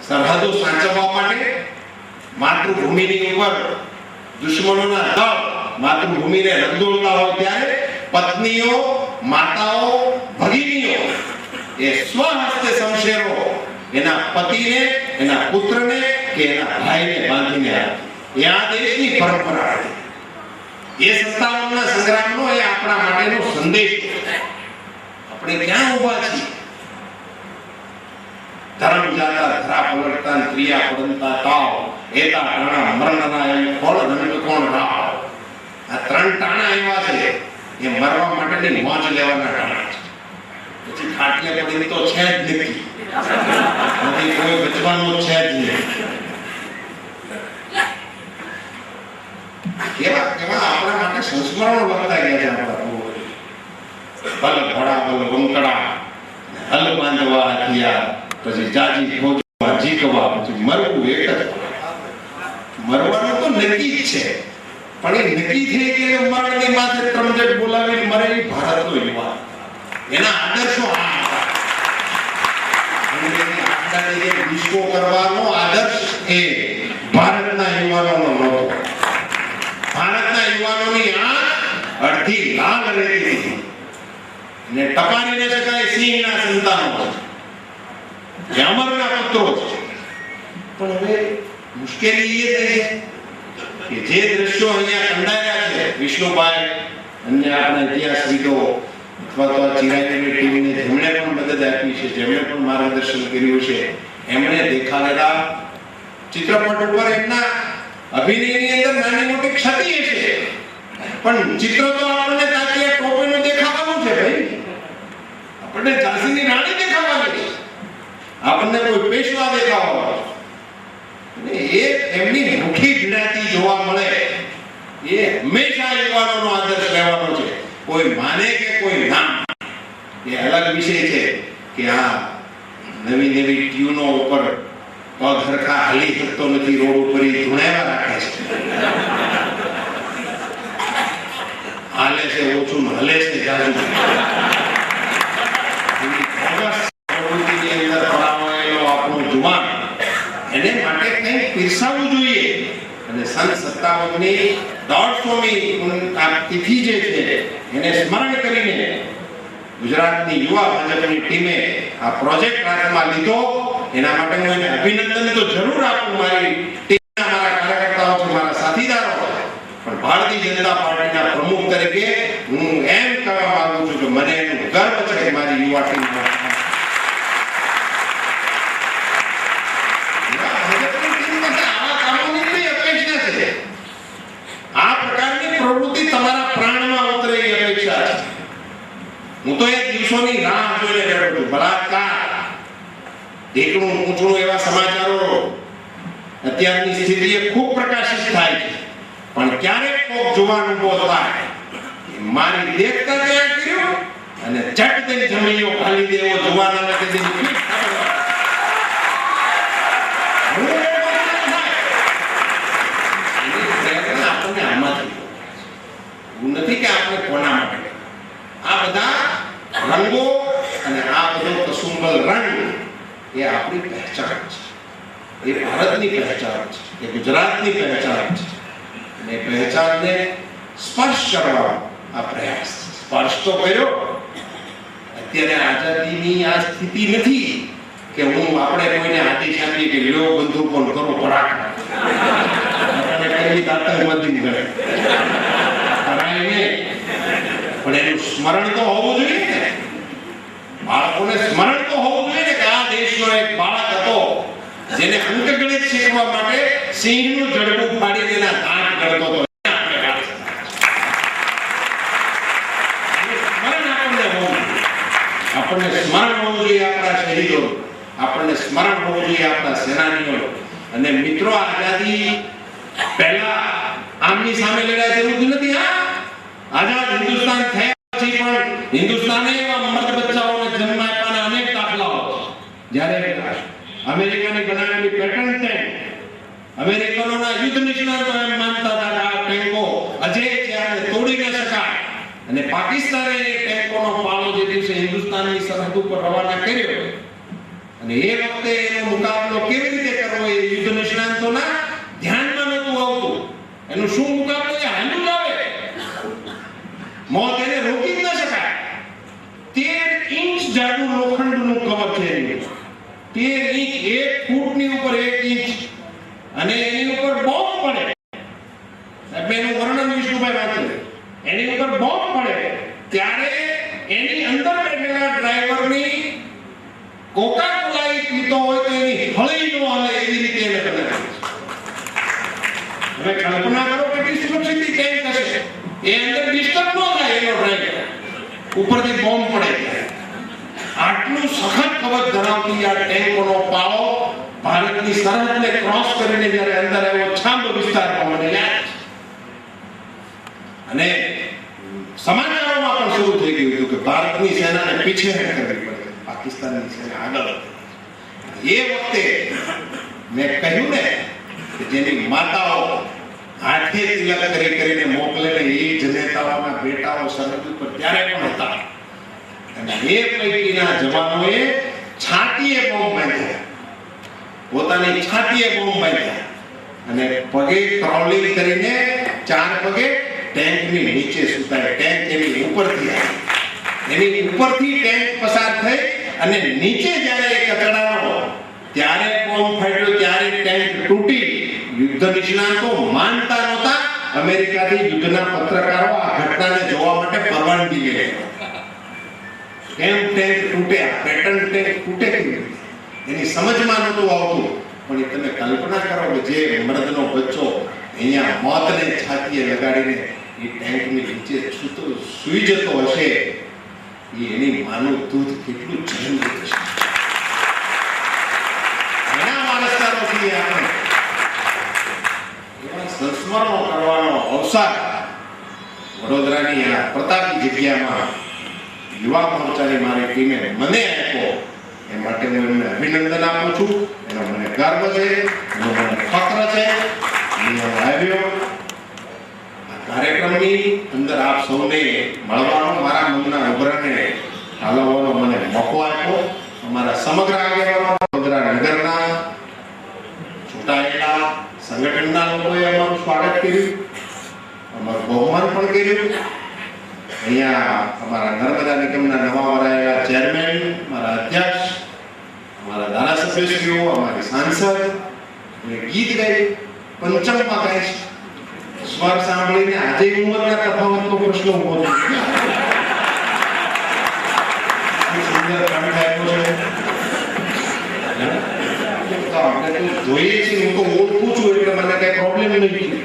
સરહદો સાચવવા માટે માતૃભૂમિની ઉપર દુશ્મનોના દળ માતૃભૂમિને રંદોળતા હોય ત્યારે પત્નીઓ, માતાઓ, ભગિનીઓ એ સ્વહસ્તે શમશેરો એના પતિને, એના પુત્રને કે એના ભાઈને બાંધીને આપી. એ આ દેશની પરંપરા હતી. એ 57ના સંગ્રામનો એ આપણા માટેનો સંદેશ છે. આપણે ક્યાં ઊભા છીએ? ધર્મ જાતા ધરા પલટતા ક્રિયા પડંતા તાવ એતા ટાણા મરણના એમ ફળ રંગ કોણ રાવ. આ 3 ટાણા એવા છે એ મરવા માટેની મોજ લેવાના ટાણા છે. પછી ખાટલે પડીને તો છે જ નથી, કોઈ બચવાનું છે જ નહીં. કેવા કેવા આપણા માટે સંસ્મરણો લખતા ગયા છે આપણા પૂર્વજો. બલ ઘોડા બલ વંકડા હલ બાંધવા હથિયાર, પછી જાજી ખોજવા જીકવા, પછી મરવું એક જ. મરવાનું તો નક્કી જ છે, પણ એ નક્કી થઈ કે મરણની માથે ત્રણજટ બોલાવીને મરે એ ભારતનો યુવાન. એના આદર્શો આ હતા. વિશ્વ કરવાનો આદર્શ એ ભારતના યુવાનોનો નહોતો. ભારતના યુવાનોની આંખ અડધી લાલ રહેતી હતી ને ટપારી ન શકાય સિંહના સંતાનો છે, અમરના પુત્રો છે. પણ હવે મુશ્કેલી એ થઈ છે કે જે દ્રશ્યો અહીંયા કંડાર્યા છે, વિષ્ણુભાઈ અન્ય આપણા ઇતિહાસવિદો અથવા તો ચિરાગની ટીમને જેમણે પણ મદદ આપી છે, જેમણે પણ માર્ગદર્શન કર્યું છે, એમણે દેખાડેલા ચિત્રપટ ઉપર એમના અભિનયની અંદર નાની મોટી ક્ષતિ છે, પણ ચિત્ર તો આપણને તાકીએ ટોપીનું દેખાવાનું છે ભાઈ. આપણને ઝાંસીની રાણી દેખાવાની છે, આપણને કોઈ પેશવા દેખાવાનો છે. એ એમની મુખી ભીડાતી જોવા મળે એ હંમેશા યુવાનોનો આદર્શ લેવાનો છે. કોઈ માને કે કોઈ ના, એ અલગ વિષય છે કે આ નવી નવી ટ્યુનો ઉપર પગ હરખા હાલી શકતો નથી, રોડ ઉપર ધૂણેવા રાખે છે, હાલે છે ઓછું હલે છે જાજુ. પ્રવૃત્તિની અંદર પડાવાયેલો આપણો જુવાન એને માટે કંઈક પીરસાવવું જોઈએ. અને સન 57ની 150મી તિથિ જે છે એને સ્મરણ કરીને ગુજરાતની યુવા ભાજપની ટીમે આ પ્રોજેક્ટ હાથમાં લીધો. એના માટે હું એને અભિનંદન તો જરૂર આપું, મારી ટીમના, મારા કાર્યકર્તાઓ છે, મારા સાથીદારો છે, પણ ભારતીય જનતા પાર્ટીના પ્રમુખ તરીકે હું એમ કહેવા માંગુ છું કે મને એનું ગર્વ છે કે મારી યુવા ટીમ આ પ્રકારની પ્રવૃત્તિ તમારા પ્રાણમાં ઉતરે એ અપેક્ષા છે. હું તો એ દિવસોની રાહ જોઈને બેઠો છું. બલાત્કાર, ઢીકણું ઊંચું એવા સમાચારો અત્યારની સ્થિતિએ ખૂબ પ્રકાશિત થાય છે, પણ ક્યારેક કોક જુવાન ઉભો થાય મારી દેખતા ત્યાં કર્યું અને ઝટ દઈને જમીઓ ખાલી દેવો જુવાન આવે કે તેની પીઠ નથી કે આપણે કોના માટે. આ બધા રંગો અને આ બધો કસુંબલ રંગ એ આપણી પહેચાન છે, એ ભારતની પહેચાન છે, એ ગુજરાતની પહેચાન છે. અને એ પહેચાનને સ્પર્શ કરવા આ પ્રયાસ. સ્પર્શ તો કર્યો. અત્યારે આઝાદીની આ સ્થિતિ નથી કે આપણે કોઈને આદેશ આપીએ કે લો બંદૂકો કરો પરાક અને કઈ આતંકવાદી કરે પણ એનું સ્મરણ તો હોવું જોઈએ ને. બાળકોને સ્મરણ તો હોવું જોઈએ ને કે આ દેશનો એક બાળક હતો જેને અંકગણિત શીખવા માટે સિંહનું જડબું ફાડી તેના દાંત ગણતો હતો. આપણને સ્મરણ હોવું જોઈએ આપણા શહીદો, આપણને સ્મરણ હોવું જોઈએ આપણા સેનાનીઓ. અને મિત્રો, આઝાદી પહેલા આમની સામે લડ્યા જેવું નથી. આઝાદ હિન્દુસ્તાન થયા પછી પણ હિન્દુસ્તાને એવા મર્દ બચ્ચાઓને જન્મ આપવાના અનેક દાખલાઓ છે. જ્યારે અમેરિકાની બનાવેલી પેટર્ન ટેન્ક, અમેરિકનોના યુદ્ધ નિષ્ણાતો એમ માનતા હતા કે આ ટેન્કો અજેય છે, આને તોડી ન શકાય. અને પાકિસ્તાને એ ટેન્કોનો પાળો જે દિવસે હિન્દુસ્તાનની સરહદ ઉપર રવાના કર્યો અને એ વખતે એનો મુકાબલો કેવી રીતે કરવો એ યુદ્ધ નિષ્ણાંતોના ધ્યાનમાં નહોતું આવતું. એનું શું મુકાબલો એ હાલ્યું જ આવે. મોત એને રોકી જ ન શકાય. 13 ઇંચ જાડું લોખંડનું કવચ છે એનું. 13 ઇંચ, 1 ફૂટની ઉપર 1 ઇંચ, અને એની ઉપર બોમ્બ પડે. એનું વર્ણન વિષ્ણુભાઈ વાંચે. એની ઉપર બોમ્બ પડે ત્યારે એની અંદર બેઠેલા ડ્રાઈવરની કોકા કોલા પીતો હોય તો એની હળી નો હાલે એવી રીતે એને બનાવી. હવે કલ્પના કરો કેટલી સુરક્ષિત ટેન્ક હશે. એ અંદર ડિસ્ટર્બ ન થાય એનો ડ્રાઈવર. ઉપરથી બોમ્બ પડે. આટલું સખત કવચ ધરાવતી આ ટેન્કોનો પાળો ભારતની સરહદને ક્રોસ કરીને જ્યારે અંદર આવ્યો છાંબ વિસ્તારમાં મને યાદ છે. અને સમાચારોમાં પણ શરૂ થઈ ગયું હતું કે ભારતની સેનાને પીછેહટ કરવી પડે, પાકિસ્તાનની સેના આગળ. એ વખતે મેં કહ્યું ને કે જેની માતાઓ હાથે તિલક કરીને મોકલે ને એ જનેતાઓના બેટાઓ સરહદ ઉપર ત્યારે પણ હતા. અને એ પૈકીના જવાનોએ છાતીએ બોમ્બ બાંધ્યા, પોતાની છાતીએ બોમ્બ બાંધ્યા અને પગે ક્રોલિંગ કરીને 4 પગે ટેન્કની નીચે સુતાય. ટેન્ક એની ઉપરથી આવી, એની ઉપરથી ટેન્ક પસાર થઈ અને નીચે જ્યારે કચડાનો ત્યારે બોમ્બ ફાટ્યો, ત્યારે ટેન્ક તૂટી. યુદ્ધ નિષ્ણાતો માનતા નહોતા. અમેરિકાથી યુદ્ધના પત્રકારો આ ઘટનાને જોવા માટે પરવાનગી લે. કેમ ટેન્ક તૂટે, પેટર્ન ટેન્ક તૂટે કેવી રીતે એની સમજમાં નહોતું આવતું. પણ એ તમે કલ્પના કરો કે જે મર્દનો બચ્ચો અહીંયા મોતને છાતીએ લગાડીને એ ટેન્કની નીચે સૂઈ જતો હશે, એ એની માનું દૂધ કેટલું જરૂરી હશે. એના વારસદારોથી આપણે એવા સંસ્મરણો કરવાનો અવસર વડોદરાની આ પ્રતાપી જગ્યામાં યુવા મોરચાની મારી ટીમે મને આપ્યો. એ માટે હું એમને અભિનંદન આપું છું. એનો મને ગર્વ છે, એનો મને ફક્ર છે. હું આવ્યો કાર્યક્રમની અંદર આપ સૌને મળવાનો, મારા મનના ઉભરાને ઠાલવવાનો મને મોકો આપ્યો. અમારા સમગ્ર આગેવાનો, વડોદરા નગરના ચૂંટાયેલા સંગઠનના લોકોએ અમારું સ્વાગત કર્યું, અમારું બહુમાન પણ કર્યું. અહીંયા અમારા નર્મદા નિગમના નવા વરાયેલા ચેરમેન, મારા અધ્યક્ષ, અમારા ધારાસભ્યશ્રીઓ, અમારી સાંસદ ગીત ગાઈ, પંચમમાં ગાય છે. સ્વર સાંભળીને આજે ઉંમરના તફાવતનો પ્રશ્ન ઉભો થયો. સુંદર કંઠ આપ્યો છે. જોઈએ છીએ, હું તો ઓળખું છું એટલે મને કઈ પ્રોબ્લેમ નથી.